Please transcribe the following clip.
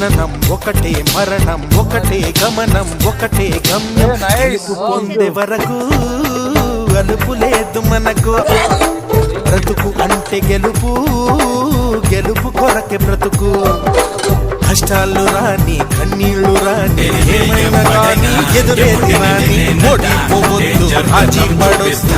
జననం ఒకటే, మరణం ఒకటే, గమనం ఒకటే గమ్యం. గెలుపు పొందే వరకు అలుపు లేదు మనకు. బ్రతుకు అంటే గెలుపు, గెలుపు కొరకే బ్రతుకు. కష్టాలు రాని, కన్నీళ్లు రాని, ఏమైనా కానీ ఎదురేది రాని, ఓడిపోవద్దు, రాజీ పడొద్దు.